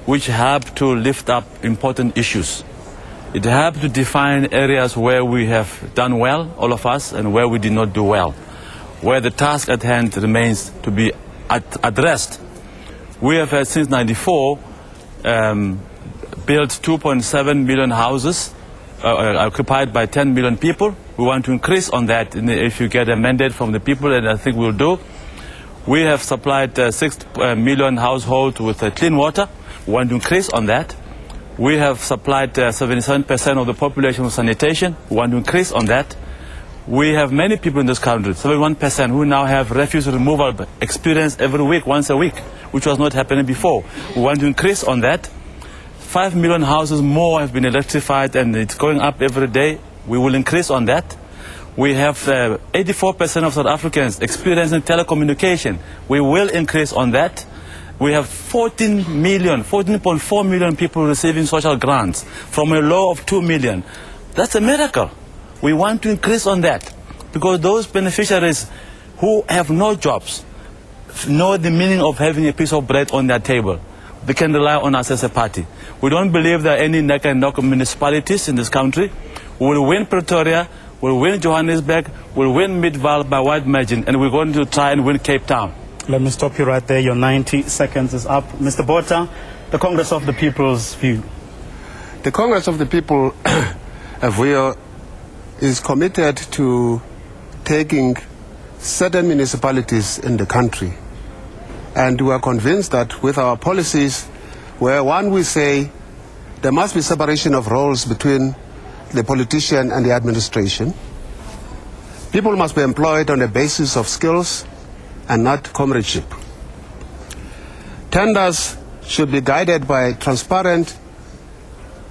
which help to lift up important issues. It helps to define areas where we have done well, all of us, and where we did not do well, where the task at hand remains to be addressed. We have, since '94, built 2.7 million houses, occupied by 10 million people. We want to increase on that if you get a mandate from the people, and I think we'll do. We have supplied 6 million households with clean water. We want to increase on that. We have supplied 77% of the population with sanitation. We want to increase on that. We have many people in this country, 71%, who now have refuse removal experience every week, once a week, which was not happening before. We want to increase on that. 5 million houses more have been electrified, and it's going up every day. We will increase on that. We have 84% of South Africans experiencing telecommunication. We will increase on that. We have 14.4 million people receiving social grants from a low of 2 million. That's a miracle. We want to increase on that because those beneficiaries who have no jobs know the meaning of having a piece of bread on their table. They can rely on us as a party. We don't believe there are any neck and knock municipalities in this country. We will win Pretoria, we'll win Johannesburg, we'll win Midvaal by wide margin, and we're going to try and win Cape Town. Let me stop you right there. Your 90 seconds is up. Mr. Botha, the Congress of the People's view. The Congress of the People is committed to taking certain municipalities in the country. And we are convinced that with our policies, where one we say there must be separation of roles between the politician and the administration, people must be employed on the basis of skills and not comradeship. Tenders should be guided by transparent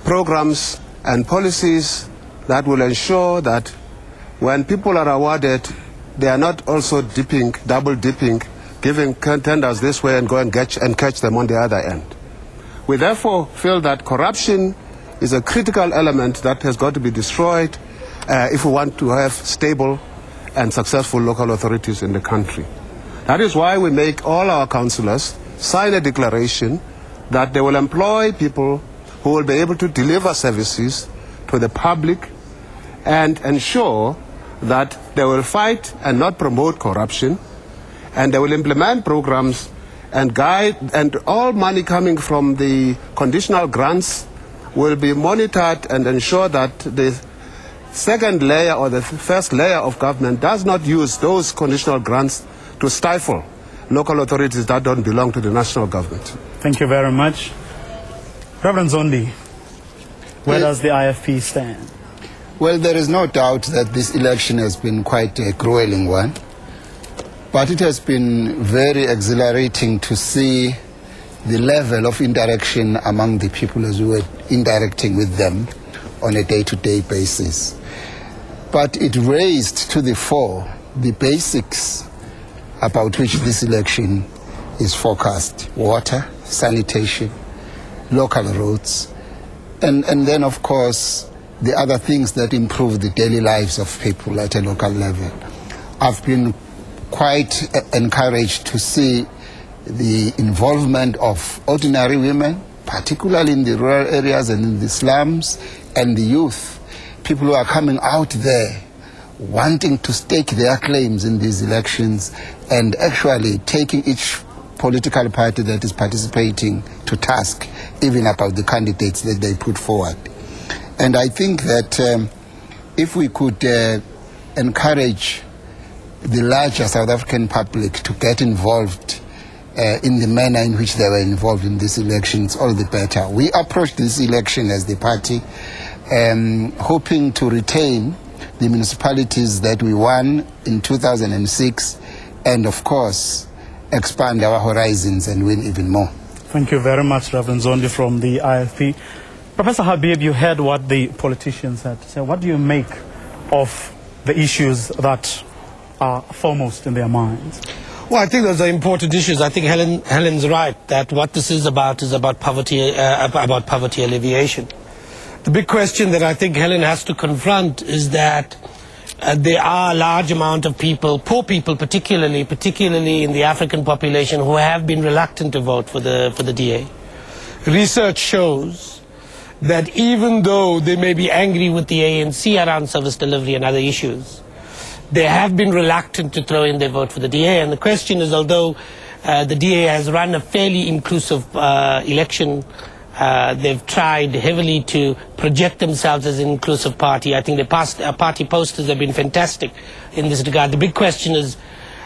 programs and policies that will ensure that when people are awarded, they are not also double dipping, giving tenders this way and go and catch them on the other end. We therefore feel that corruption is a critical element that has got to be destroyed if we want to have stable and successful local authorities in the country. That is why we make all our councillors sign a declaration that they will employ people who will be able to deliver services to the public and ensure that they will fight and not promote corruption, and they will implement programs and guide, and all money coming from the conditional grants will be monitored and ensure that the second layer or the first layer of government does not use those conditional grants to stifle local authorities that don't belong to the national government. Thank you very much. Reverend Zondi, where does the IFP stand? Well, there is no doubt that this election has been quite a grueling one, but it has been very exhilarating to see the level of interaction among the people as we were interacting with them on a day-to-day basis. But it raised to the fore the basics about which this election is focused: water, sanitation, local roads, and then, of course, the other things that improve the daily lives of people at a local level. I've been quite encouraged to see the involvement of ordinary women, particularly in the rural areas and in the slums, and the youth, people who are coming out there wanting to stake their claims in these elections and actually taking each political party that is participating to task, even about the candidates that they put forward. And I think that if we could encourage the larger South African public to get involved in the manner in which they were involved in these elections, all the better. We approached this election as the party hoping to retain the municipalities that we won in 2006 and, of course, expand our horizons and win even more. Thank you very much, Reverend Zondi from the IFP. Professor Habib, you heard what the politicians had to say. What do you make of the issues that are foremost in their minds? Well, I think those are important issues. I think Helen's right that what this is about poverty alleviation. The big question that I think Helen has to confront is that there are a large amount of people, poor people particularly in the African population, who have been reluctant to vote for the DA. research shows that even though they may be angry with the ANC around service delivery and other issues, they have been reluctant to throw in their vote for the DA. And the question is, although the DA has run a fairly inclusive election, they've tried heavily to project themselves as an inclusive party. I think the party posters have been fantastic in this regard. The big question is,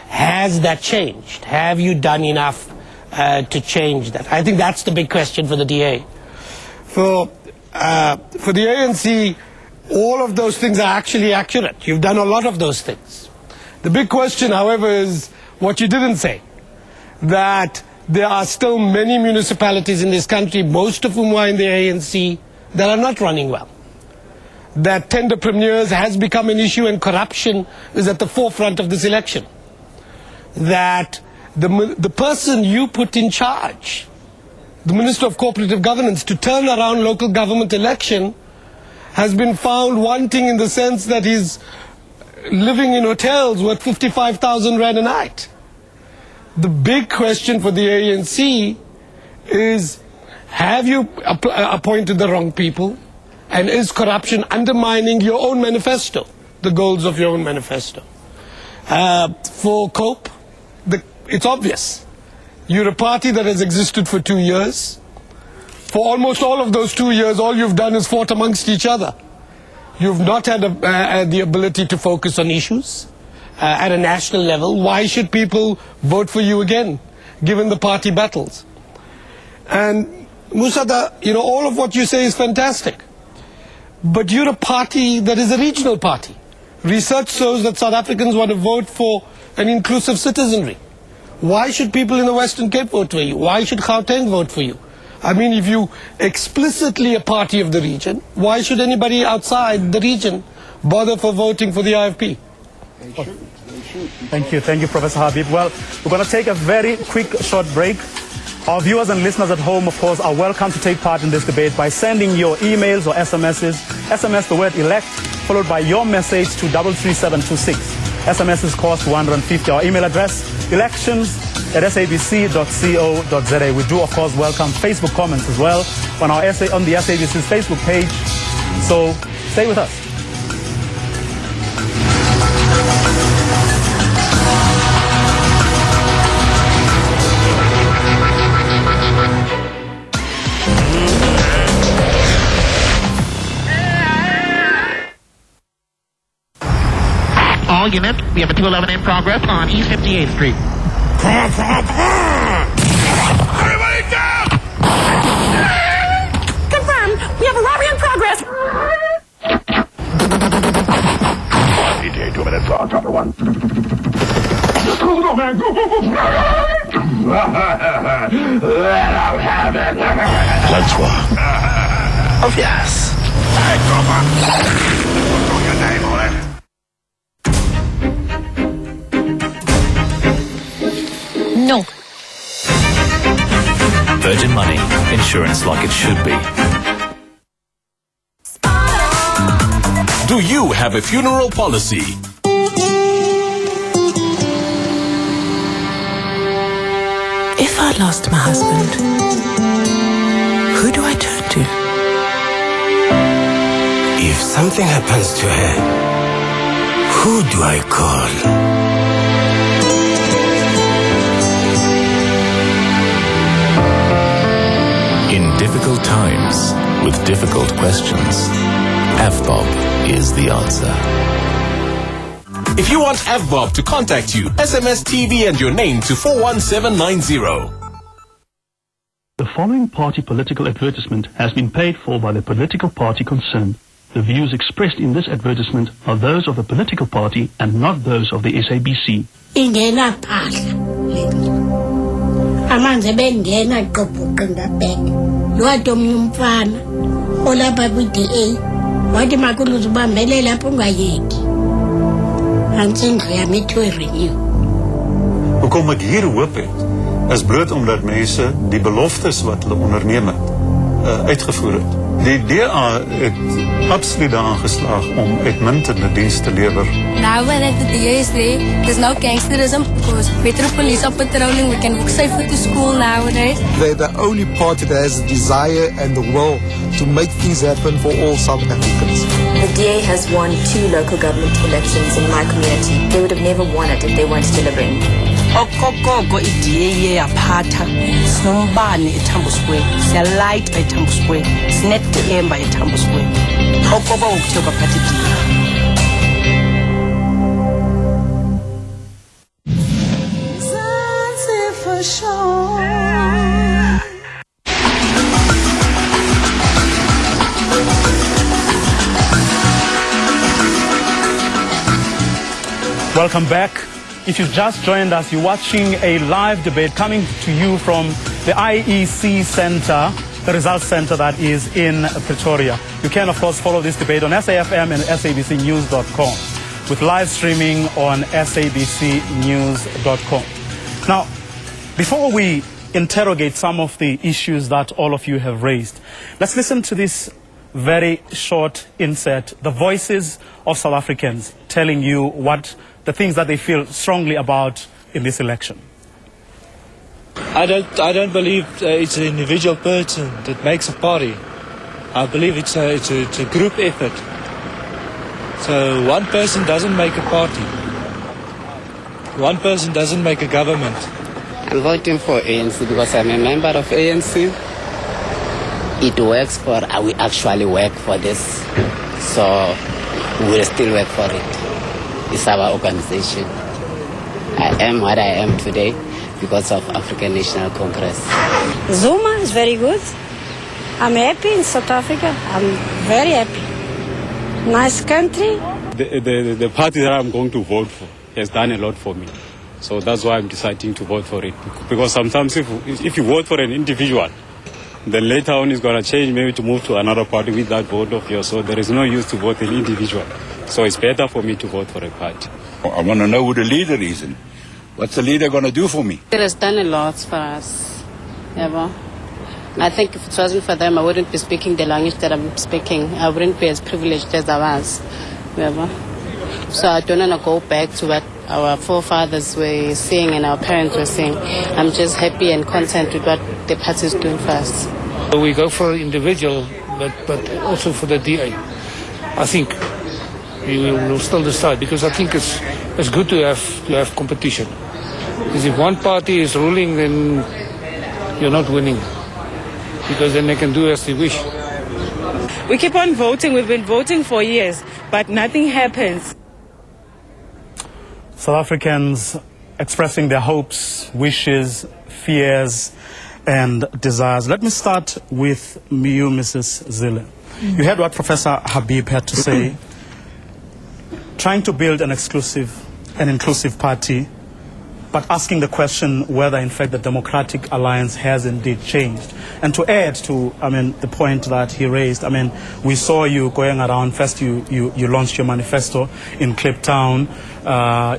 has that changed? Have you done enough to change that? I think that's the big question for the DA. For the ANC, all of those things are actually accurate. You've done a lot of those things. The big question, however, is what you didn't say, that there are still many municipalities in this country, most of whom are in the ANC, that are not running well. That tenderpreneurs has become an issue and corruption is at the forefront of this election. That the person you put in charge, the Minister of Cooperative Governance, to turn around local government election, has been found wanting in the sense that he's living in hotels worth 55,000 rand a night. The big question for the ANC is, have you appointed the wrong people? And is corruption undermining your own manifesto, the goals of your own manifesto? For COPE, it's obvious. You're a party that has existed for 2 years. For almost all of those 2 years, all you've done is fought amongst each other. You've not had the ability to focus on issues at a national level. Why should people vote for you again, given the party battles? And Musada, all of what you say is fantastic. But you're a party that is a regional party. Research shows that South Africans want to vote for an inclusive citizenry. Why should people in the Western Cape vote for you? Why should Gauteng vote for you? I mean, if you explicitly a party of the region, why should anybody outside the region bother for voting for the IFP? They should. Thank you, Professor Habib. Well, we're going to take a very quick, short break. Our viewers and listeners at home, of course, are welcome to take part in this debate by sending your emails or SMSs. SMS the word elect, followed by your message to 33726. SMSs cost 150. Our email address, elections@sabc.co.za. We do, of course, welcome Facebook comments as well on the SABC's Facebook page. So stay with us. All units, we have a 211 in progress on East 58th Street. Everybody down! Confirmed. We have a robbery in progress. ETA 2 minutes on chopper 1. Go, man, go! Let out have it. Let's walk. Oh, yes. Hey, Cooper! Put your name on it. No. Virgin Money. Insurance like it should be. Do you have a funeral policy? If I lost my husband, who do I turn to? If something happens to her, who do I call? In difficult times, with difficult questions, AVBOB is the answer. If you want AVBOB to contact you, SMS TV and your name to 41790. The following party political advertisement has been paid for by the political party concerned. The views expressed in this advertisement are those of the political party and not those of the SABC. Ingena phahla. Amanzi bengena qophuqa ngabheka. Lwathi omnye umfana olapha kwi-DA wathi makuluze ubambele lapho ungayeki. Aansindri yam to renew. Hoekom ek hier hoop het, is bloot omdat mense die beloftes wat hulle onderneem het, uitgevoer het. Die DA het absoluut daaraan geslaag om uitmuntende dienste te lewer. Now that the DA is there, there's no gangsterism because better police are patrolling. We can walk safer to school nowadays. They're the only party that has the desire and the will to make things happen for all South Africans. The DA has won 2 local government elections in my community. They would have never won it if they weren't delivering. Okokoko iDA yaphatha sinombane eThambo Square siyalight eThambo Square sinethemba eThambo Square okoba ukuthe kwaphatha iDA. Welcome back. If you've just joined us, you're watching a live debate coming to you from the IEC Center, the Results Center that is in Pretoria. You can, of course, follow this debate on SAFM and SABCnews.com with live streaming on SABCnews.com. Now, before we interrogate some of the issues that all of you have raised, let's listen to this very short insert, the voices of South Africans telling you what the things that they feel strongly about in this election. I don't believe it's an individual person that makes a party. I believe it's a group effort. So one person doesn't make a party. One person doesn't make a government. I'm voting for ANC because I'm a member of ANC. It works for, we actually work for this. So we'll still work for it. It's our organization. I am what I am today because of African National Congress. Zuma is very good. I'm happy in South Africa. I'm very happy. Nice country. The party that I'm going to vote for has done a lot for me. So that's why I'm deciding to vote for it. Because sometimes if you vote for an individual, then later on it's going to change, maybe to move to another party with that vote of yours. So there is no use to vote an individual. So it's better for me to vote for a party. I want to know who the leader is and what's the leader going to do for me. It has done a lot for us. Yeah, I think if it wasn't for them, I wouldn't be speaking the language that I'm speaking. I wouldn't be as privileged as I was. Yeah, so I don't want to go back to what our forefathers were saying and our parents were saying. I'm just happy and content with what the party is doing for us. We go for an individual, but also for the DA. I think we will still decide because I think it's good to have competition. Because if one party is ruling, then you're not winning. Because then they can do as they wish. We keep on voting. We've been voting for years, but nothing happens. South Africans expressing their hopes, wishes, fears, and desires. Let me start with you, Mrs. Zille. You heard what Professor Habib had to say. Trying to build an inclusive party, but asking the question whether, in fact, the Democratic Alliance has indeed changed. And to add to, the point that he raised, we saw you going around. First, you launched your manifesto in Cape Town,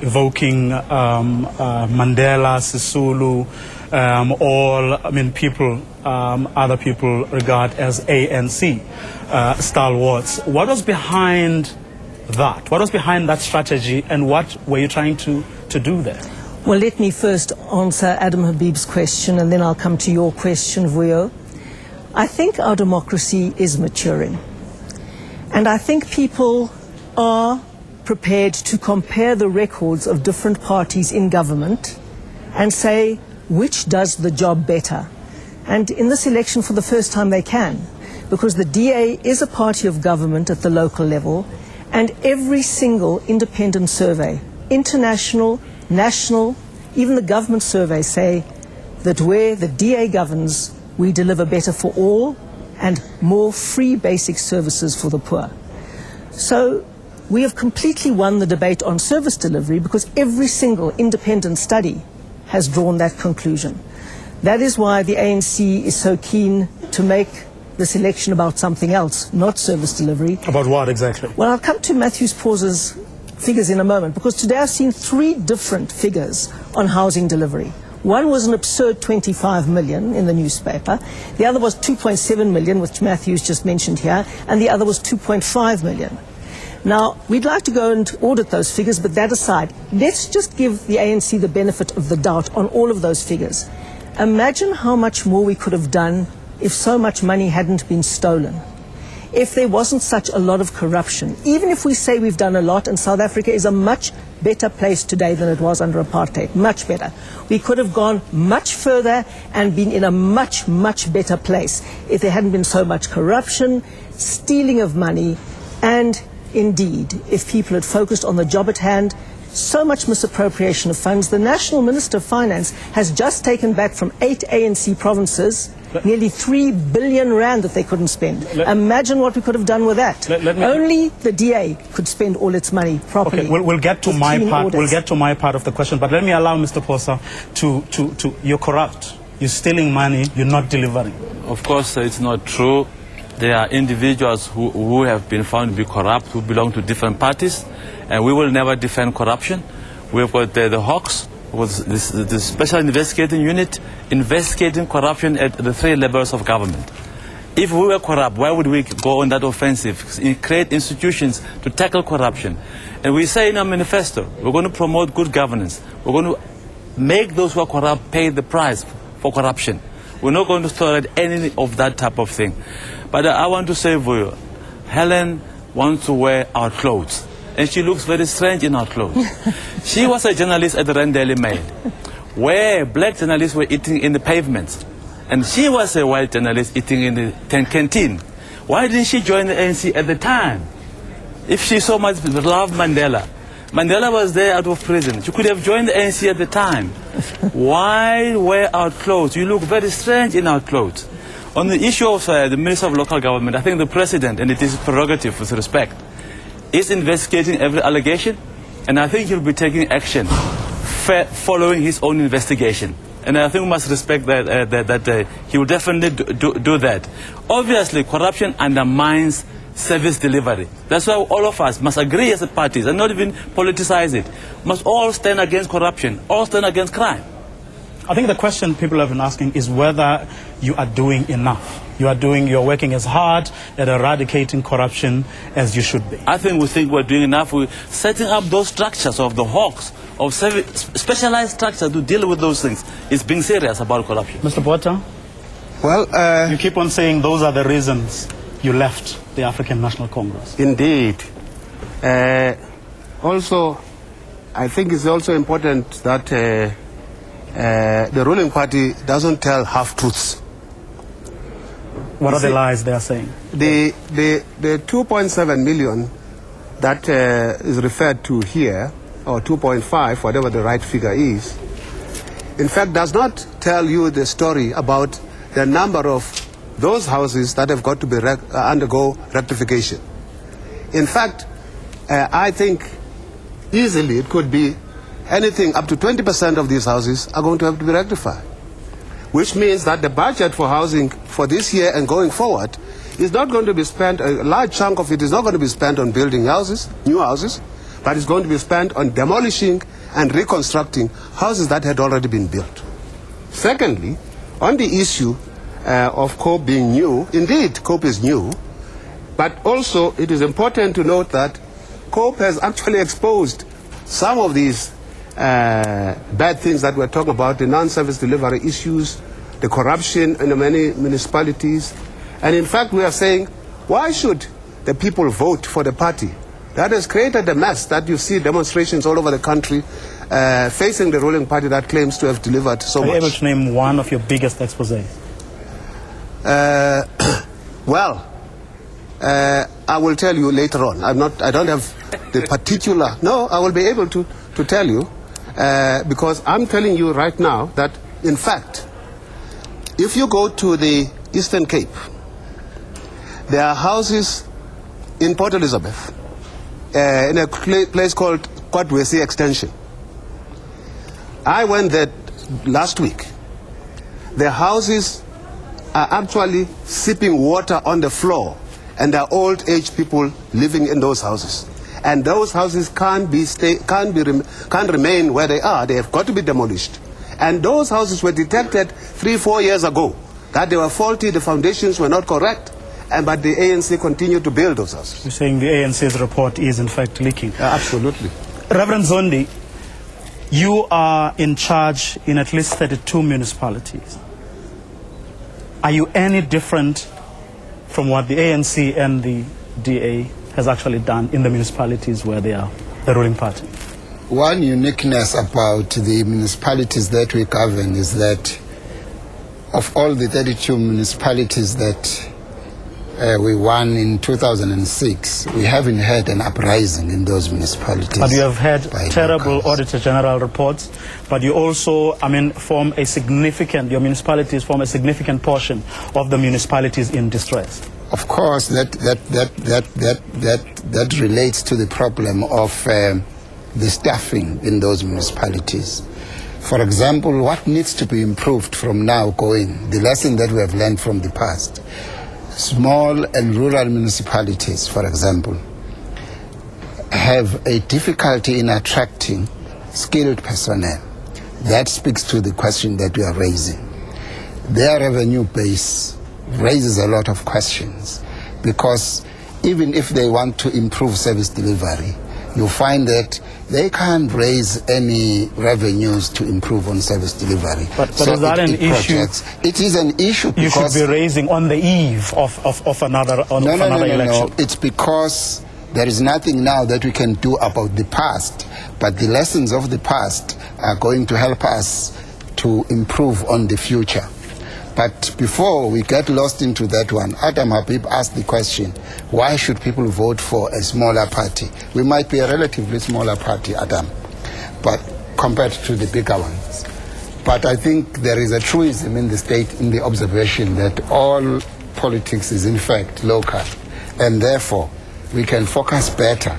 evoking Mandela, Sisulu, all, people, other people regard as ANC stalwarts. What was behind that? What was behind that strategy, and what were you trying to do there? Well, let me first answer Adam Habib's question, and then I'll come to your question, Vuyo. I think our democracy is maturing. And I think people are prepared to compare the records of different parties in government and say, which does the job better? And in this election, for the first time, they can, because the DA is a party of government at the local level, and every single independent survey, international, national, even the government surveys say that where the DA governs, we deliver better for all and more free basic services for the poor. So we have completely won the debate on service delivery because every single independent study has drawn that conclusion. That is why the ANC is so keen to make this election about something else, not service delivery. About what exactly? Well, I'll come to Matthew's pauses figures in a moment, because today I've seen 3 different figures on housing delivery. One was an absurd 25 million in the newspaper. The other was 2.7 million, which Matthew's just mentioned here, and the other was 2.5 million. Now, we'd like to go and audit those figures, but that aside, let's just give the ANC the benefit of the doubt on all of those figures. Imagine how much more we could have done if so much money hadn't been stolen, if there wasn't such a lot of corruption. Even if we say we've done a lot, and South Africa is a much better place today than it was under apartheid, much better. We could have gone much further and been in a much, much better place if there hadn't been so much corruption, stealing of money, and indeed, if people had focused on the job at hand. So much misappropriation of funds. The National Minister of Finance has just taken back from 8 ANC provinces nearly 3 billion rand that they couldn't spend. Imagine what we could have done with that. Only the DA could spend all its money properly. Okay, we'll get to my part. Orders. We'll get to my part of the question, but let me allow Mr. Posa to you're corrupt. You're stealing money. You're not delivering. Of course, it's not true. There are individuals who have been found to be corrupt, who belong to different parties, and we will never defend corruption. We've got the Hawks, the Special Investigating Unit, investigating corruption at the 3 levels of government. If we were corrupt, why would we go on that offensive, create institutions to tackle corruption? And we say in our manifesto, we're going to promote good governance. We're going to make those who are corrupt pay the price for corruption. We're not going to tolerate any of that type of thing. But I want to say for you, Helen wants to wear our clothes, and she looks very strange in our clothes. She was a journalist at the Rand Daily Mail, where black journalists were eating in the pavements, and she was a white journalist eating in the canteen. Why didn't she join the ANC at the time? If she so much loved Mandela, Mandela was there out of prison. She could have joined the ANC at the time. Why wear our clothes? You look very strange in our clothes. On the issue of the Minister of Local Government, I think the President, and it is prerogative with respect, is investigating every allegation, and I think he'll be taking action following his own investigation. And I think we must respect that he will definitely do that. Obviously, corruption undermines service delivery. That's why all of us must agree as a parties and not even politicize it. Must all stand against corruption, all stand against crime. I think the question people have been asking is whether you are doing enough. You're working as hard at eradicating corruption as you should be. I think we're doing enough. We're setting up those structures of the Hawks, of specialized structures to deal with those things. It's being serious about corruption. Mr. Botha? Well, you keep on saying those are the reasons you left the African National Congress. Indeed. Also, I think it's also important that the ruling party doesn't tell half-truths. What are the lies they are saying? The 2.7 million that is referred to here, or 2.5, whatever the right figure is, in fact does not tell you the story about the number of those houses that have got to be undergo rectification. In fact, I think easily it could be anything up to 20% of these houses are going to have to be rectified, which means that the budget for housing for this year and going forward is not going to be spent, a large chunk of it is not going to be spent on building houses, new houses, but it's going to be spent on demolishing and reconstructing houses that had already been built. Secondly, on the issue of COPE being new, indeed COPE is new, but also it is important to note that COPE has actually exposed some of these bad things that we're talking about, the non-service delivery issues, the corruption in many municipalities. And in fact, we are saying, why should the people vote for the party that has created a mess that you see demonstrations all over the country facing the ruling party that claims to have delivered so much? Are you able to name one of your biggest exposés? Well, I will tell you later on. I don't have the particular. No, I will be able to tell you because I'm telling you right now that, in fact, if you go to the Eastern Cape, there are houses in Port Elizabeth, in a place called Kwadwesi Extension. I went there last week. The houses are actually sipping water on the floor, and there are old age people living in those houses. And those houses can't remain where they are. They have got to be demolished And those houses were detected 3-4 years ago, that they were faulty, the foundations were not correct, but the ANC continued to build those houses. You're saying the ANC's report is in fact leaking? Absolutely. Reverend Zondi, you are in charge in at least 32 municipalities. Are you any different from what the ANC and the DA has actually done in the municipalities where they are the ruling party? One uniqueness about the municipalities that we govern is that of all the 32 municipalities that we won in 2006, we haven't had an uprising in those municipalities. But you have had terrible Auditor General reports, but you also, form a significant, your municipalities form a significant portion of the municipalities in distress. Of course, that relates to the problem of the staffing in those municipalities. For example, what needs to be improved from now going, the lesson that we have learned from the past. Small and rural municipalities, for example, have a difficulty in attracting skilled personnel. That speaks to the question that we are raising. Their revenue base raises a lot of questions, because even if they want to improve service delivery, you find that they can't raise any revenues to improve on service delivery. But so is that an issue? It is an issue you should be raising on the eve of another election. No. It's because there is nothing now that we can do about the past, but the lessons of the past are going to help us to improve on the future. But before we get lost into that one, Adam Habib asked the question, why should people vote for a smaller party? We might be a relatively smaller party, Adam, but compared to the bigger ones. But I think there is a truism in the state, in the observation that all politics is in fact local, and therefore we can focus better.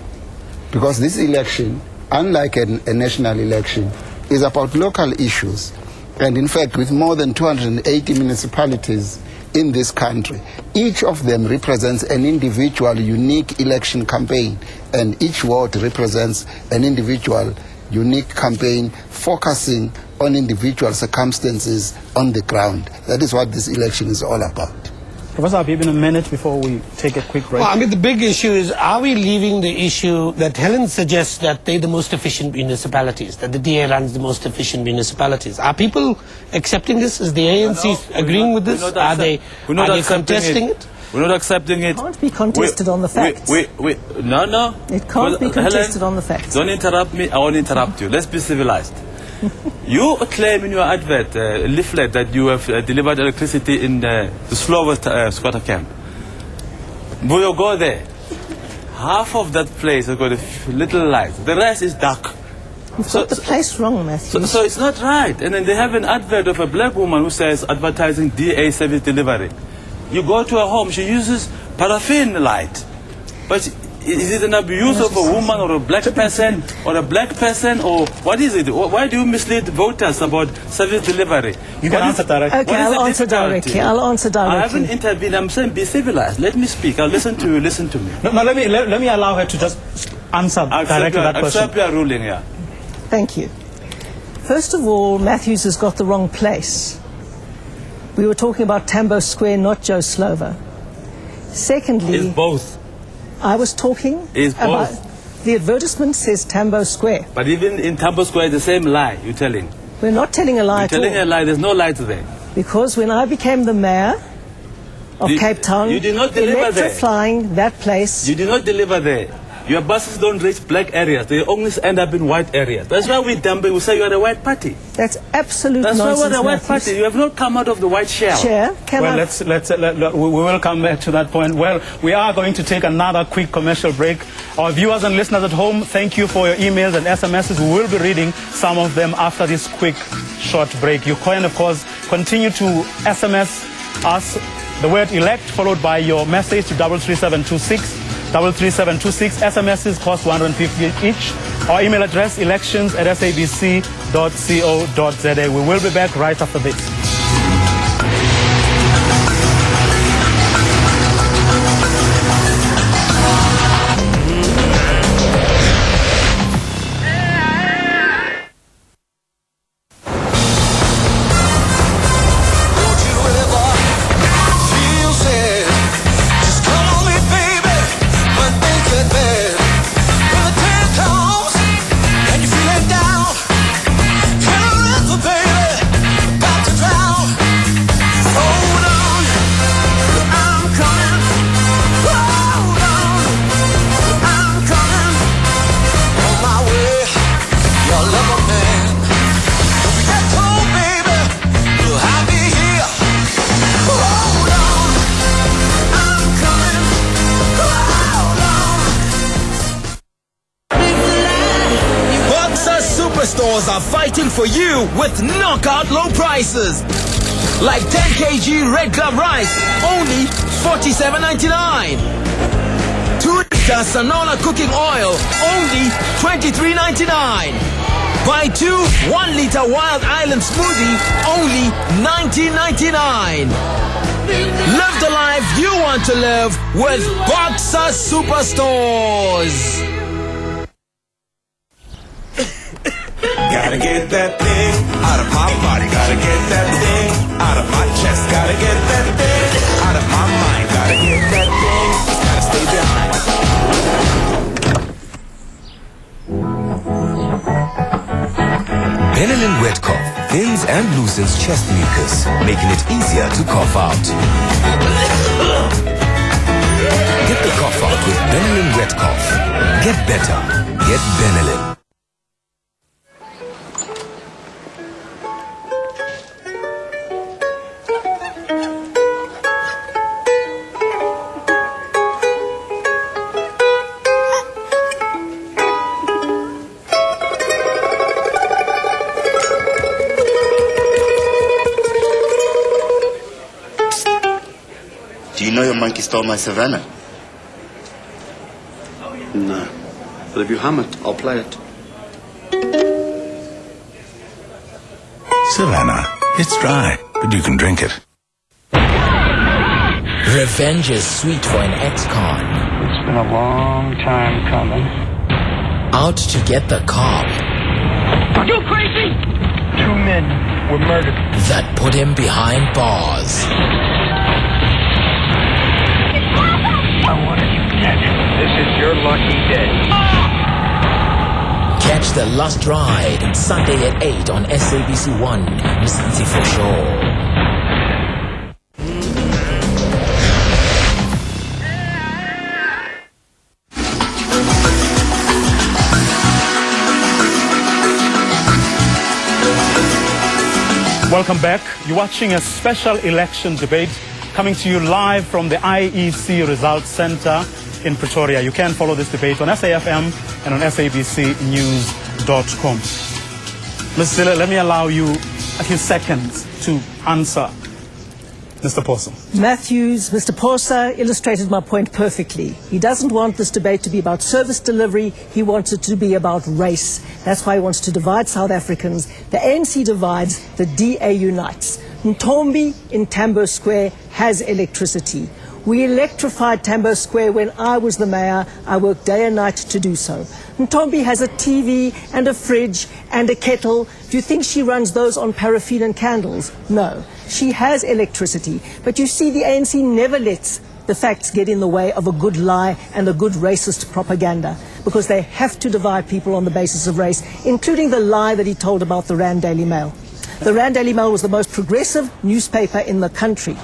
Because this election, unlike a national election, is about local issues. And in fact, with more than 280 municipalities in this country, each of them represents an individual, unique election campaign, and each ward represents an individual, unique campaign focusing on individual circumstances on the ground. That is what this election is all about. Professor Habib, in a minute before we take a quick break. Well, the big issue is, are we leaving the issue that Helen suggests that they're the most efficient municipalities, that the DA runs the most efficient municipalities? Are people accepting this? Is the ANC agreeing with this? Are they contesting it? We're not accepting it. It can't be contested on the facts. No. It can't be contested on the facts. Don't interrupt me. I won't interrupt you. Let's be civilized. You claim in your advert, leaflet, that you have delivered electricity in the slowest squatter camp. We'll go there. Half of that place has got a little light. The rest is dark. You've got the place wrong, Matthew. So it's not right. And then they have an advert of a black woman who says advertising DA service delivery. You go to her home, she uses paraffin light. But is it an abuse of a woman or a black person or what is it? Why do you mislead voters about service delivery? You can answer directly. Okay, I'll answer directly. I haven't intervened. I'm saying be civilized. Let me speak. I'll listen to you. Listen to me. No, let me allow her to just answer directly that question. Accept your ruling, yeah. Thank you. First of all, Matthews has got the wrong place. We were talking about Tambo Square, not Joe Slovo. Secondly... It's both. I was talking about... The advertisement says Tambo Square. But even in Tambo Square, the same lie you're telling. We're not telling a lie at all. You're telling a lie. There's no light there. Because when I became the mayor of Cape Town, you did not deliver electrifying that place... You did not deliver there. Your buses don't reach black areas. They only end up in white areas. That's why we say you are a white party. That's absolute nonsense. That's why we're a white party. You have not come out of the white shell. Chair, we will come back to that point. Well, we are going to take another quick commercial break. Our viewers and listeners at home, thank you for your emails and SMSs. We will be reading some of them after this quick, short break. You can, of course, continue to SMS us the word elect followed by your message to 33726. 33726. SMSs cost 150 each. Our email address elections@sabc.co.za. We will be back right after this. stores are fighting for you with knockout low prices. Like 10 kg red club rice, only $47.99. 2-liter Sanola cooking oil, only $23.99. Buy 2 1-liter Wild Island smoothie, only $19.99. Live the life you want to live with Boxer Superstores. Gotta get that thing out of my body. Gotta get that thing out of my chest. Gotta get that thing out of my mind. Gotta get that thing. Gotta stay behind. Benelin Wet Cough thins and loosens chest mucus, making it easier to cough out. Get the cough out with Benelin Wet Cough. Get better. Get Benelin. Do you know your monkey stole my Savannah? No. But if you hum it, I'll play it. Savannah. It's dry, but you can drink it. Revenge is sweet for an ex-con. It's been a long time coming. Out to get the cop. Are you crazy? 2 men were murdered. That put him behind bars. I wanted you dead. This is your lucky day. Catch the Last Ride Sunday at 8 on SABC1. Msiti for sure. Welcome back. You're watching a special election debate coming to you live from the IEC Results Center in Pretoria. You can follow this debate on SAFM and on sabcnews.com. Ms. Zille, let me allow you a few seconds to answer Mr. Posa. Mr. Posa illustrated my point perfectly. He doesn't want this debate to be about service delivery. He wants it to be about race. That's why he wants to divide South Africans. The ANC divides, the DA unites. Ntombi in Tambo Square has electricity. We electrified Tambo Square when I was the mayor. I worked day and night to do so. Ntombi has a TV and a fridge and a kettle. Do you think she runs those on paraffin and candles? No. She has electricity. But you see, the ANC never lets the facts get in the way of a good lie and a good racist propaganda, because they have to divide people on the basis of race, including the lie that he told about the Rand Daily Mail. The Rand Daily Mail was the most progressive newspaper in the country.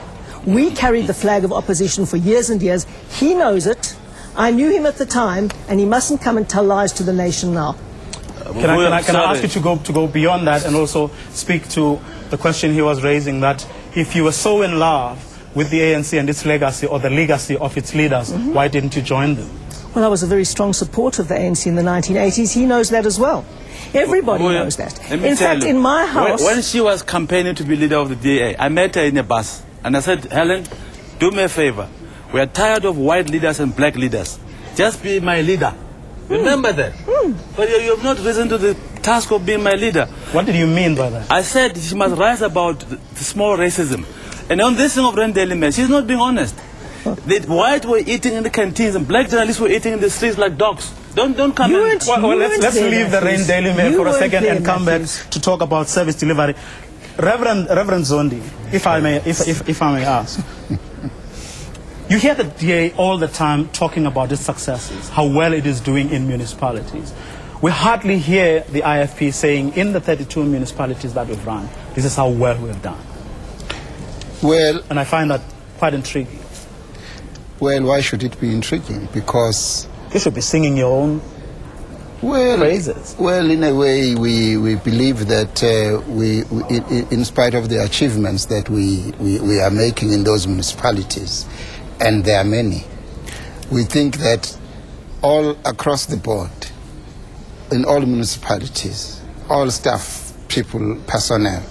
We carried the flag of opposition for years and years. He knows it. I knew him at the time, and he mustn't come and tell lies to the nation now. Can I ask you to go beyond that and also speak to the question he was raising, that if you were so in love with the ANC and its legacy, or the legacy of its leaders, why didn't you join them? Well, I was a very strong supporter of the ANC in the 1980s. He knows that as well. Everybody knows that. In fact, in my house... When she was campaigning to be leader of the DA, I met her in a bus. And I said, Helen, do me a favor. We are tired of white leaders and black leaders. Just be my leader. Remember that. But you have not risen to the task of being my leader. What did you mean by that? I said she must rise about the small racism. And on this thing of Rand Daily Mail, she's not being honest. The white were eating in the canteens and black journalists were eating in the streets like dogs. Don't come in. Let's leave the Rand Daily Mail for a second and come back to talk about service delivery. Reverend Zondi, if I may ask, you hear the DA all the time talking about its successes, how well it is doing in municipalities. We hardly hear the IFP saying, in the 32 municipalities that we've run, this is how well we've done. Well, and I find that quite intriguing. Well, why should it be intriguing? Because you should be singing your own praises. Well, in a way, we believe that in spite of the achievements that we are making in those municipalities, and there are many, we think that all across the board, in all municipalities, all staff people, personnel.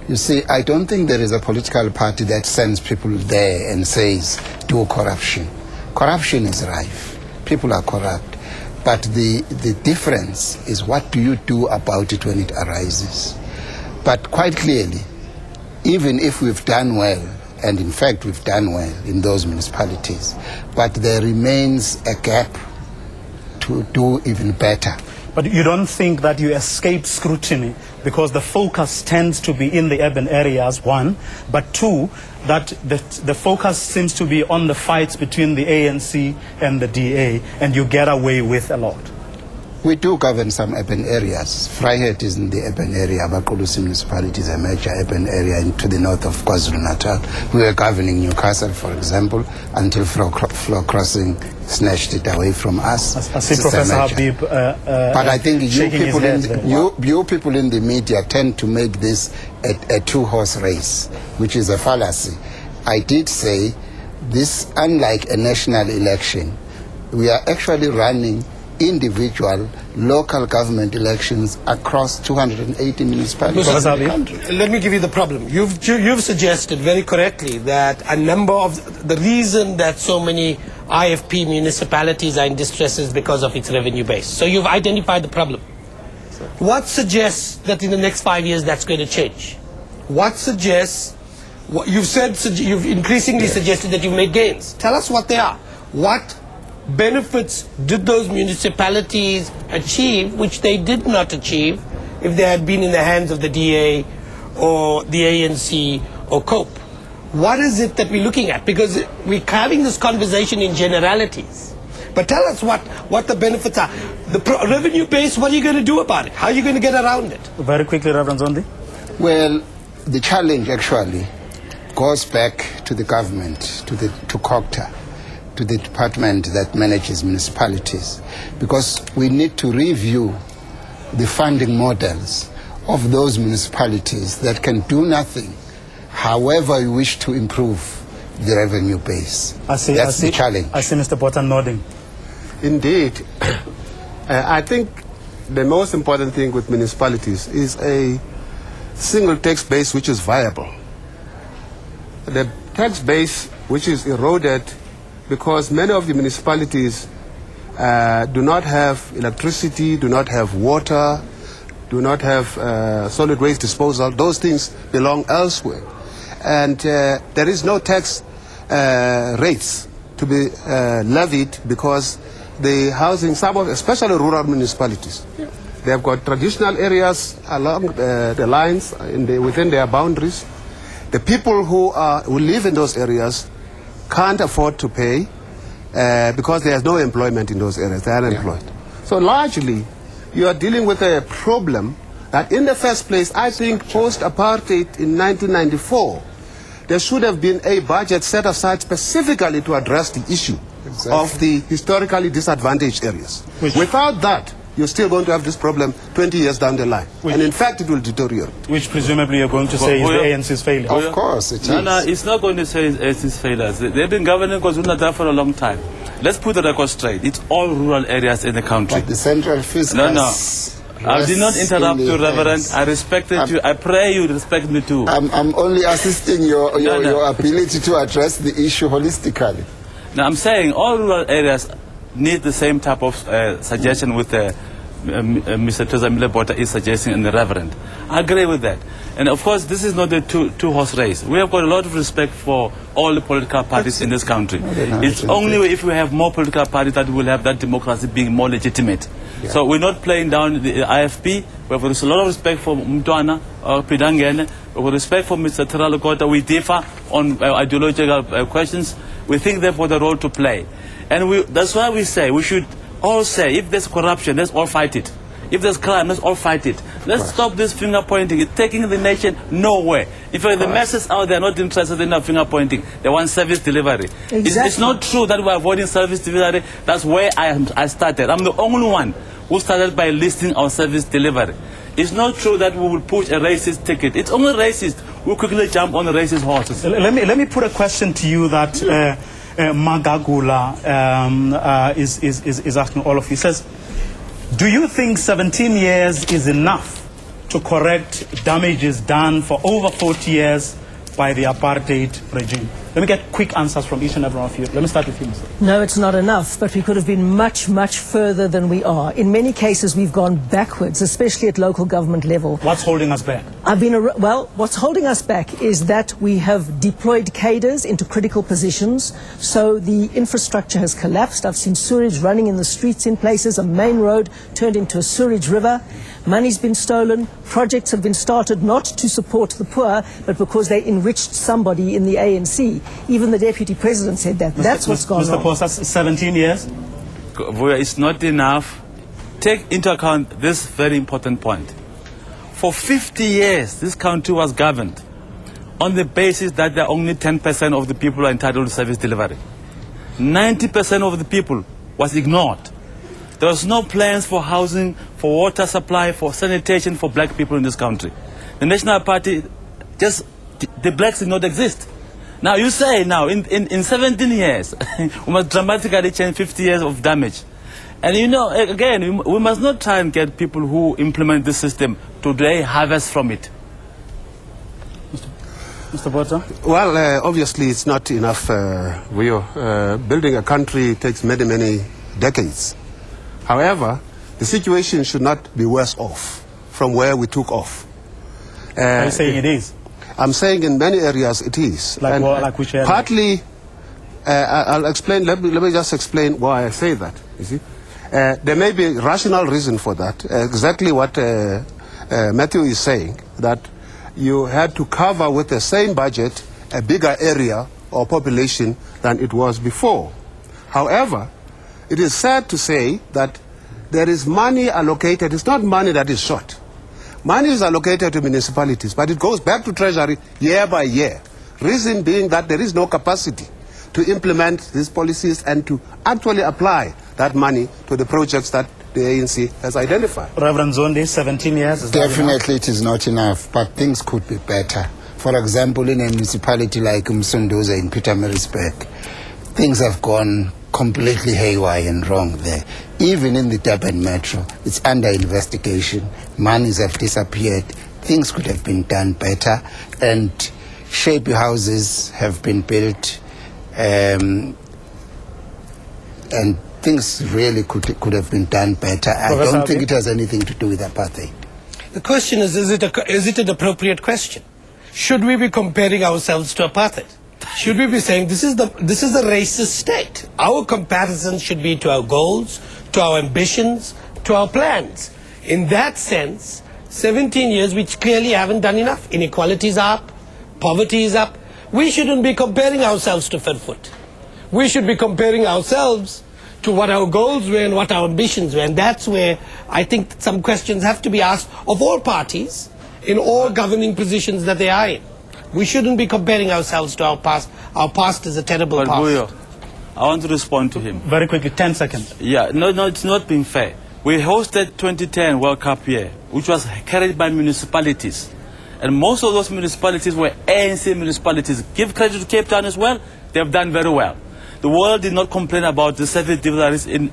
You see, I don't think there is a political party that sends people there and says, do corruption. Corruption is rife. People are corrupt. But the difference is, what do you do about it when it arises? But quite clearly, even if we've done well, and in fact we've done well in those municipalities, but there remains a gap to do even better. But you don't think that you escape scrutiny because the focus tends to be in the urban areas, one, but two, that the focus seems to be on the fights between the ANC and the DA, and you get away with a lot? We do govern some urban areas. Vryheid is in the urban area. Abakulusi municipality is a major urban area to the north of KwaZulu-Natal. We were governing Newcastle, for example, until Floor Crossing snatched it away from us. I see Professor Habib but I think you people in the media tend to make this a two-horse race, which is a fallacy. I did say this, unlike a national election, we are actually running individual local government elections across 280 municipalities. Let me give you the problem. You've suggested very correctly that a number of the reason that so many IFP municipalities are in distress is because of its revenue base. So you've identified the problem. What suggests that in the next 5 years that's going to change? What suggests, you've increasingly suggested that you've made gains. Tell us what they are. What benefits did those municipalities achieve which they did not achieve if they had been in the hands of the DA or the ANC or COPE? What is it that we're looking at? Because we're having this conversation in generalities. But tell us what the benefits are. The revenue base, what are you going to do about it? How are you going to get around it? Very quickly, Reverend Zondi. Well, the challenge actually goes back to the government, to COGTA, to the department that manages municipalities, because we need to review the funding models of those municipalities that can do nothing, however we wish to improve the revenue base. That's the challenge. I see Mr. Potter nodding. Indeed. I think the most important thing with municipalities is a single tax base which is viable. The tax base which is eroded because many of the municipalities do not have electricity, do not have water, do not have solid waste disposal. Those things belong elsewhere. And there is no tax rates to be levied because the housing, especially rural municipalities, they have got traditional areas along the lines within their boundaries. The people who live in those areas can't afford to pay because there's no employment in those areas. They are unemployed. So largely, you are dealing with a problem that in the first place, I think post-apartheid in 1994, there should have been a budget set aside specifically to address the issue of the historically disadvantaged areas. Without that, you're still going to have this problem 20 years down the line. And in fact, it will deteriorate. Which presumably you're going to say is the ANC's failure. Of course it is. No, it's not going to say it's ANC's failures. They've been governing KwaZulu-Natal for a long time. Let's put the record straight. It's all rural areas in the country. But the central fiscal. No. I did not interrupt you, Reverend. I respected you. I pray you respect me too. I'm only assisting your ability to address the issue holistically. Now, I'm saying all rural areas need the same type of suggestion with Mr. Tozamile Bota is suggesting and the Reverend. I agree with that. And of course, this is not a two-horse race. We have got a lot of respect for all the political parties in this country. It's only if we have more political parties that we will have that democracy being more legitimate. Yeah. So we're not playing down the IFP. We have a lot of respect for Mtwana or Pidangene. We have respect for Mr. Teralokota. We differ on ideological questions. We think they've got a role to play. And that's why we say we should all say, if there's corruption, let's all fight it. If there's crime, let's all fight it. Let's stop this finger pointing. It's taking the nation nowhere. In fact, the masses out there are not interested in finger pointing. They want service delivery. Exactly. It's not true that we're avoiding service delivery. That's where I started. I'm the only one who started by listing our service delivery. It's not true that we will push a racist ticket. It's only racist who quickly jump on the racist horses. Let me put a question to you that Magagula is asking all of you. He says, do you think 17 years is enough to correct damages done for over 40 years by the apartheid regime? Let me get quick answers from each and every one of you. Let me start with you, Mr. No, it's not enough, but we could have been much, much further than we are. In many cases, we've gone backwards, especially at local government level. What's holding us back? Well, what's holding us back is that we have deployed cadres into critical positions, so the infrastructure has collapsed. I've seen sewage running in the streets in places, a main road turned into a sewage river. Money's been stolen. Projects have been started not to support the poor, but because they enriched somebody in the ANC. Even the deputy president said that. That's what's gone Mr. wrong. Post, that's 17 years. It's not enough. Take into account this very important point. For 50 years, this country was governed on the basis that there are only 10% of the people are entitled to service delivery. 90% of the people was ignored. There was no plans for housing, for water supply, for sanitation for black people in this country. The National Party, the blacks did not exist. Now you say now, in 17 years, we must dramatically change 50 years of damage. And you know, again, we must not try and get people who implement this system to today harvest from it. Mr. Botha? Well, obviously it's not enough. Building a country takes many, many decades. However, the situation should not be worse off from where we took off. Are you saying it is? I'm saying in many areas it is. Like, like which area? Partly, I'll explain, let me just explain why I say that, you see. There may be a rational reason for that, exactly what Matthew is saying, that you had to cover with the same budget a bigger area or population than it was before. However, it is sad to say that there is money allocated. It's not money that is short. Money is allocated to municipalities, but it goes back to Treasury year by year. Reason being that there is no capacity to implement these policies and to actually apply that money to the projects that the ANC has identified. Reverend Zondi, 17 years. Definitely it is not enough, but things could be better. For example, in a municipality like Msunduza in Pietermaritzburg, things have gone completely haywire and wrong there. Even in the Durban Metro, it's under investigation. Monies have disappeared. Things could have been done better, and shapy houses have been built, and things really could have been done better. I don't think it has anything to do with apartheid. The question is it an appropriate question? Should we be comparing ourselves to apartheid? Should we be saying this is a racist state? Our comparison should be to our goals, to our ambitions, to our plans. In that sense, 17 years which clearly haven't done enough. Inequality is up, poverty is up. We shouldn't be comparing ourselves to Fairfoot. We should be comparing ourselves to what our goals were and what our ambitions were. And that's where I think some questions have to be asked of all parties in all governing positions that they are in. We shouldn't be comparing ourselves to our past. Our past is a terrible past. Buyo, I want to respond to him. Very quickly, 10 seconds. Yeah, no, it's not being fair. We hosted 2010 World Cup here, which was carried by municipalities. And most of those municipalities were ANC municipalities. Give credit to Cape Town as well. They have done very well. The world did not complain about the service deliveries in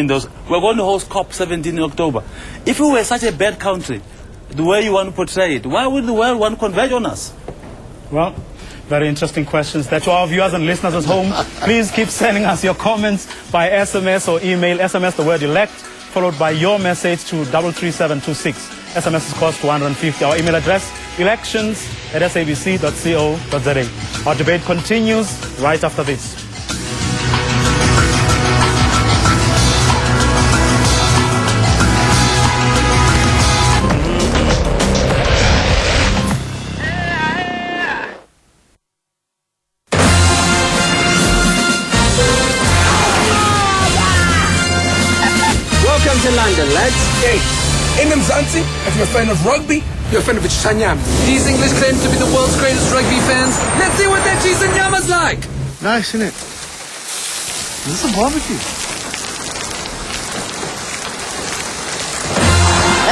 those. We're going to host COP17 in October. If we were such a bad country, the way you want to portray it, why would the world want to converge on us? Well, very interesting questions. That's to our viewers and listeners at home. Please keep sending us your comments by SMS or email. SMS the word elect, followed by your message to 33726. SMS is cost 150. Our email address, elections@sabc.co.za. Our debate continues right after this. Welcome to London, lads. Hey, in Mzansi, if you're a fan of rugby, you're a fan of Chanyam. These English claim to be the world's greatest rugby fans. Let's see what their cheese and yama's like. Nice, isn't it? Is this a barbecue?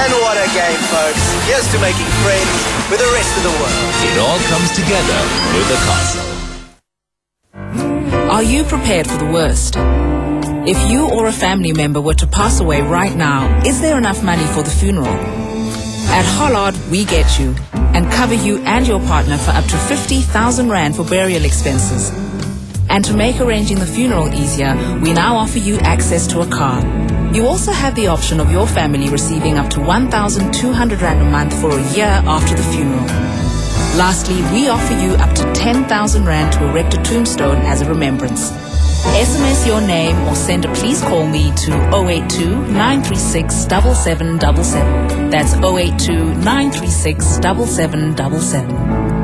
And what a game, folks. Here's to making friends with the rest of the world. It all comes together with the castle. Are you prepared for the worst? If you or a family member were to pass away right now, is there enough money for the funeral? At Hollard, we get you and cover you and your partner for up to 50,000 Rand for burial expenses. And to make arranging the funeral easier, we now offer you access to a car. You also have the option of your family receiving up to 1,200 Rand a month for a year after the funeral. Lastly, we offer you up to 10,000 Rand to erect a tombstone as a remembrance. SMS your name or send a please call me to 082-936-7777. That's 082-936-7777.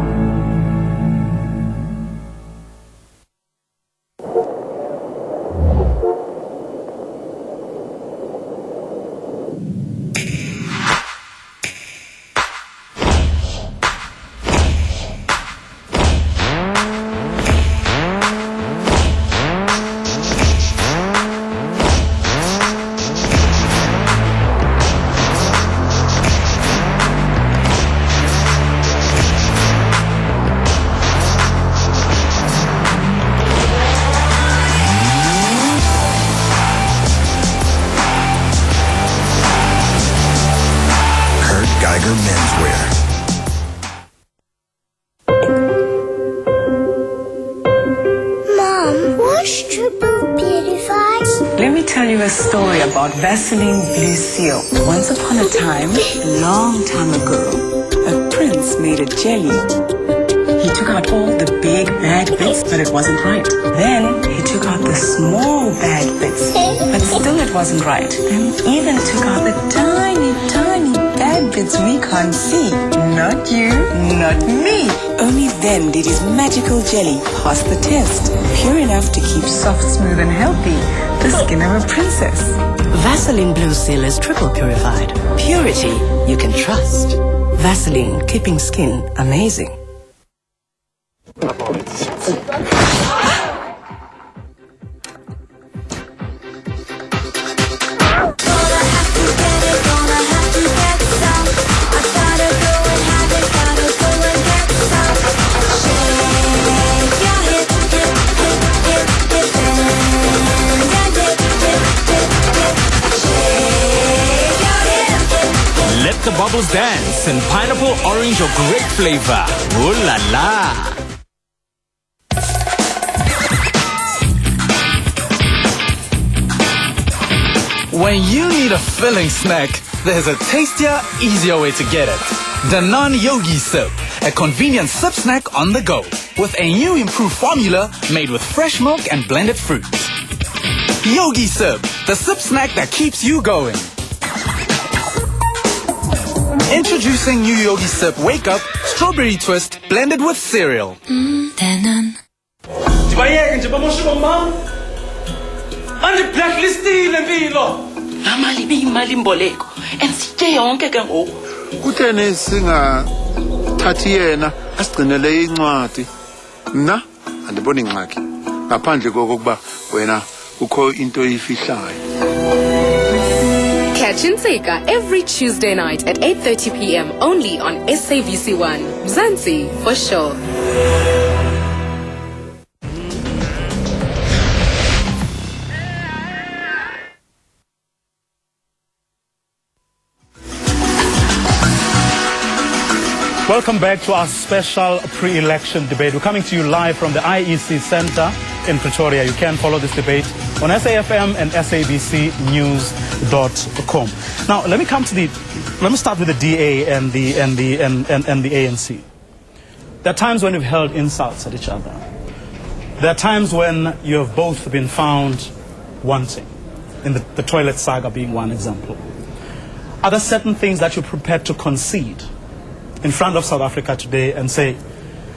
Vaseline Blue Seal. Once upon a time, a long time ago, a prince made a jelly. He took out all the big bad bits, but it wasn't right. Then he took out the small bad bits, but still it wasn't right. And even took out the tiny, tiny bad bits we can't see. Not you, not me. Only then did his magical jelly pass the test. Pure enough to keep soft, smooth and healthy. The skin of a princess. Vaseline Blue Seal is triple purified. Purity you can trust. Vaseline, keeping skin amazing. Let the bubbles dance in pineapple, orange or grape flavor. Ooh la la! When you need a filling snack, there's a tastier, easier way to get it. Danone Yogi Sip, a convenient sip snack on the go, with a new improved formula made with fresh milk and blended fruits. Yogi Sip, the sip snack that keeps you going. Introducing new Yogi Sip Wake Up Strawberry Twist blended with cereal. Danone. Ndibayeke nje bamoshika mama. Andiblacklistile mpilo. Amali biyimali mboleko. Ensitye yonke ke ngoku. Kutheni singathathi yena asigcinele incwadi? Mna andiboni ingxaki. Ngaphandle kokuba wena ukho into oyifihlayo. Catch Inseka every Tuesday night at 8:30 p.m. only on SABC1. Mzansi, for sure. Welcome back to our special pre-election debate. We're coming to you live from the IEC Center in Pretoria. You can follow this debate on SAFM and SABCnews.com. Now, let me start with the DA and the ANC. There are times when we've hurled insults at each other. There are times when you have both been found wanting, in the toilet saga being one example. Are there certain things that you're prepared to concede in front of South Africa today and say,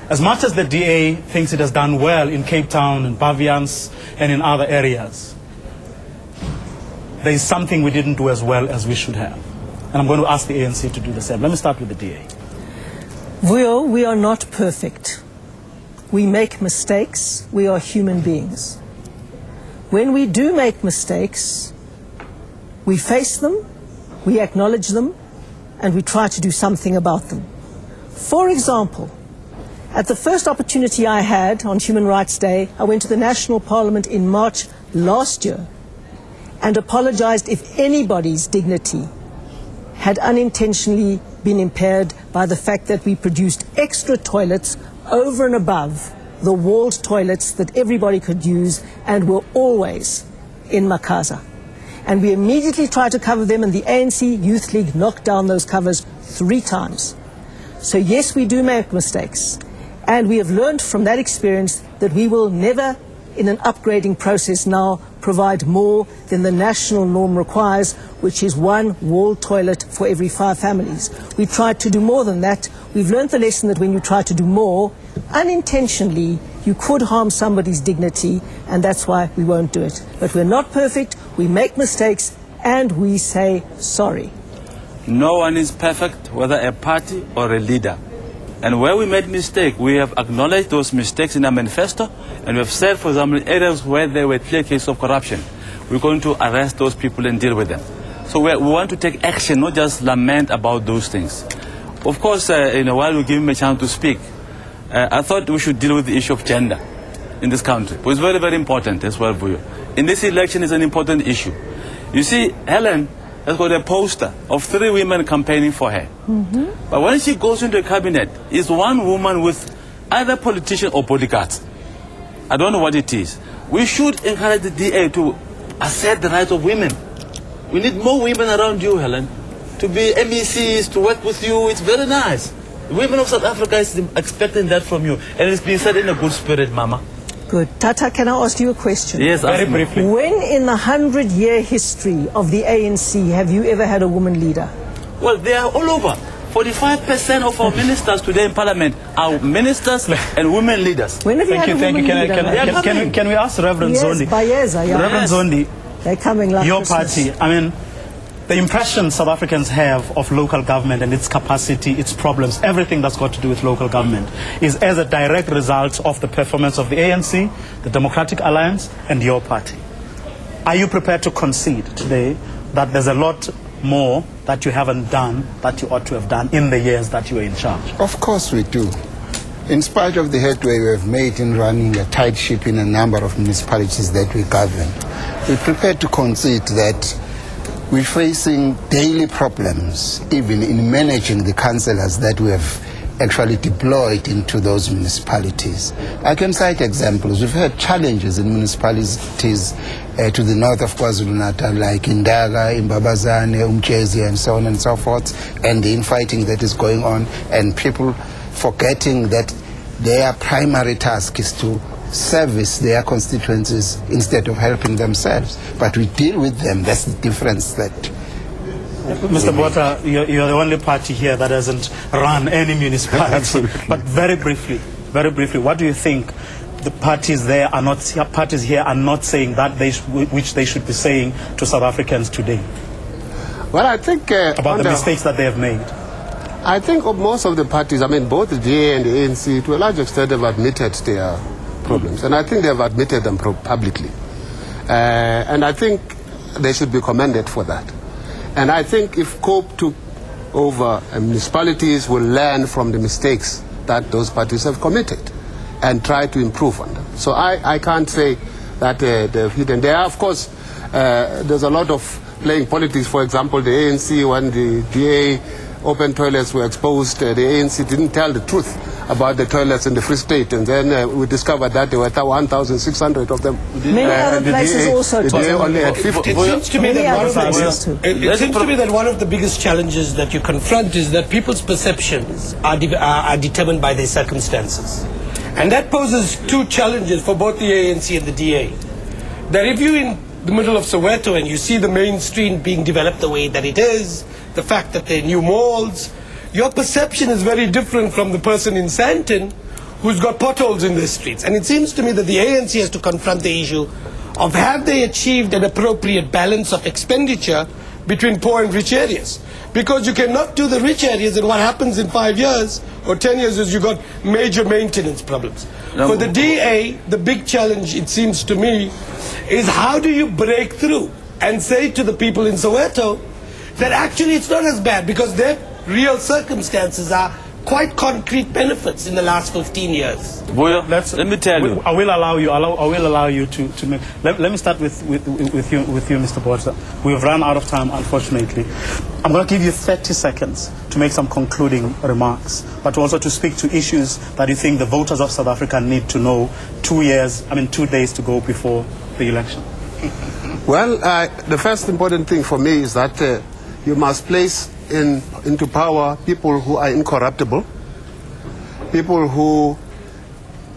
as much as the DA thinks it has done well in Cape Town and Bavians and in other areas, there is something we didn't do as well as we should have? And I'm going to ask the ANC to do the same. Let me start with the DA. Vuyo, we are not perfect. We make mistakes. We are human beings. When we do make mistakes, we face them, we acknowledge them, and we try to do something about them. For example, at the first opportunity I had on Human Rights Day, I went to the National Parliament in March last year and apologized if anybody's dignity had unintentionally been impaired by the fact that we produced extra toilets over and above the walled toilets that everybody could use and were always in Makaza. And we immediately tried to cover them, and the ANC Youth League knocked down those covers 3 times. So yes, we do make mistakes, and we have learned from that experience that we will never, in an upgrading process now, provide more than the national norm requires, which is 1 walled toilet for every 5 families. We tried to do more than that. We've learned the lesson that when you try to do more, unintentionally, you could harm somebody's dignity, and that's why we won't do it. But we're not perfect, we make mistakes, and we say sorry. No one is perfect, whether a party or a leader. And where we made mistake, we have acknowledged those mistakes in our manifesto, and we have said, for example, in areas where there were clear cases of corruption, we're going to arrest those people and deal with them. So we want to take action, not just lament about those things. Of course, while we give him a chance to speak, I thought we should deal with the issue of gender in this country. It's very, very important as well for you. In this election, it's an important issue. You see, Helen has got a poster of 3 women campaigning for her. But when she goes into a cabinet, it's 1 woman with either politician or bodyguards. I don't know what it is. We should encourage the DA to assert the rights of women. We need more women around you, Helen, to be MECs, to work with you. It's very nice. The women of South Africa is expecting that from you. And it's been said in a good spirit, Mama. Good. Tata, can I ask you a question? Yes, very briefly. When in the 100-year history of the ANC have you ever had a woman leader? Well, they are all over. 45% of our ministers today in Parliament are ministers and women leaders. When have you had a woman leader? Can we ask Reverend Yes, Zondi? Bayeza, yeah. Reverend Zondi, they're coming like your Christmas. party, I mean, the impression South Africans have of local government and its capacity, its problems, everything that's got to do with local government is as a direct result of the performance of the ANC, the Democratic Alliance, and your party. Are you prepared to concede today that there's a lot more that you haven't done that you ought to have done in the years that you were in charge? Of course we do. In spite of the headway we have made in running a tight ship in a number of municipalities that we govern, we're prepared to concede that we're facing daily problems, even in managing the councillors that we have actually deployed into those municipalities. I can cite examples. We've had challenges in municipalities to the north of KwaZulu-Natal, like Indaga, Imbabazane, Umjezi, and so on and so forth, and the infighting that is going on, and people forgetting that their primary task is to service their constituencies instead of helping themselves. But we deal with them. That's the difference that... Mr. Botha, you're the only party here that hasn't run any municipality. But very briefly, what do you think the parties here are not saying that which they should be saying to South Africans today? Well, I think... about the mistakes that they have made. I think most of the parties, I mean, both the DA and the ANC, to a large extent, have admitted their problems. And I think they have admitted them publicly. And I think they should be commended for that. And I think if COPE took over, municipalities will learn from the mistakes that those parties have committed and try to improve on them. So I can't say that they've hidden. There are, of course, there's a lot of playing politics. For example, the ANC, when the DA open toilets were exposed, the ANC didn't tell the truth about the toilets in the Free State, and then we discovered that there were 1,600 of them. Many other places also. The DA only had 50. It seems to me that one of the biggest challenges that you confront is that people's perceptions are determined by their circumstances. And that poses 2 challenges for both the ANC and the DA. That if you're in the middle of Soweto and you see the main street being developed the way that it is, the fact that there are new malls, your perception is very different from the person in Sandton who's got potholes in the streets. And it seems to me that the ANC has to confront the issue of have they achieved an appropriate balance of expenditure between poor and rich areas. Because you cannot do the rich areas, and what happens in 5 years or 10 years is you got major maintenance problems. For the DA, the big challenge, it seems to me, is how do you break through and say to the people in Soweto that actually it's not as bad, because their real circumstances are quite concrete benefits in the last 15 years. Well, let me tell you. I will allow you to make... Let me start with you, Mr. Botha. We've run out of time, unfortunately. I'm going to give you 30 seconds to make some concluding remarks, but also to speak to issues that you think the voters of South Africa need to know 2 days to go before the election. Well, the first important thing for me is that you must place into power people who are incorruptible, people who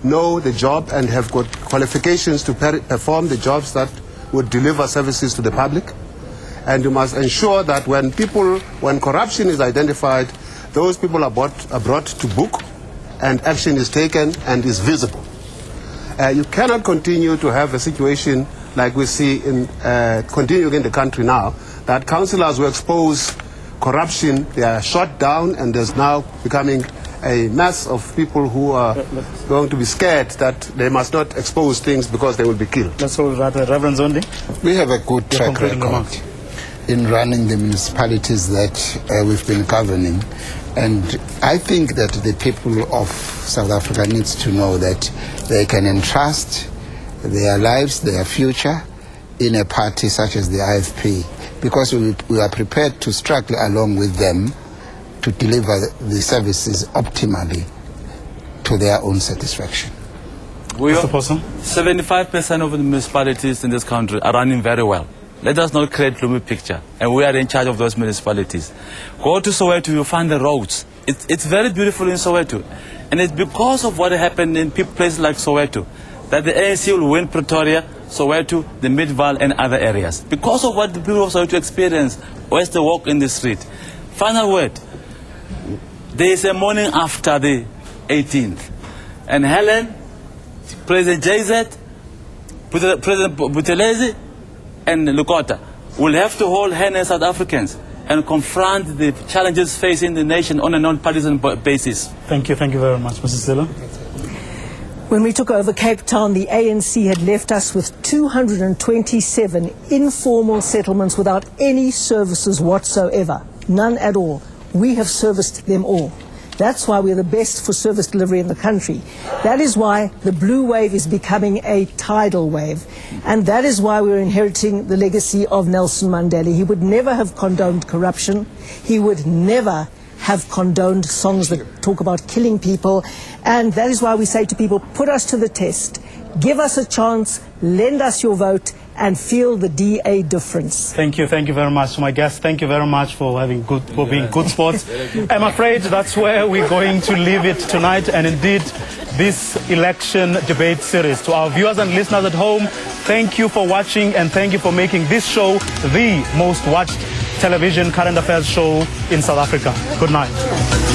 know the job and have got qualifications to perform the jobs that would deliver services to the public. And you must ensure that when corruption is identified, those people are brought to book and action is taken and is visible. You cannot continue to have a situation like we see continuing in the country now, that councillors who expose corruption, they are shot down, and there's now becoming a mass of people who are going to be scared that they must not expose things because they will be killed. That's all right, Reverend Zondi. We have a good track record in running the municipalities that we've been governing. And I think that the people of South Africa needs to know that they can entrust their lives, their future, in a party such as the IFP, because we are prepared to struggle along with them to deliver the services optimally to their own satisfaction. 75% of the municipalities in this country are running very well. Let us not create gloomy picture, and we are in charge of those municipalities. Go to Soweto, you'll find the roads. It's very beautiful in Soweto, and it's because of what happened in places like Soweto that the ANC will win Pretoria, Soweto, the Midvaal, and other areas. Because of what the people of Soweto experience as they walk in the street. Final word, there is a morning after the 18th, and Helen, President JZ, President Buthelezi, and Lukota will have to hold hands as South Africans and confront the challenges facing the nation on a non-partisan basis. Thank you very much, Mrs. Ziller. When we took over Cape Town, the ANC had left us with 227 informal settlements without any services whatsoever. None at all. We have serviced them all. That's why we're the best for service delivery in the country. That is why the blue wave is becoming a tidal wave. And that is why we're inheriting the legacy of Nelson Mandela. He would never have condoned corruption. He would never have condoned songs that talk about killing people. And that is why we say to people, put us to the test. Give us a chance, lend us your vote, and feel the DA difference. Thank you very much to my guests. Thank you very much for being good sports. I'm afraid that's where we're going to leave it tonight, and indeed this election debate series. To our viewers and listeners at home, thank you for watching, and thank you for making this show the most watched television current affairs show in South Africa. Good night.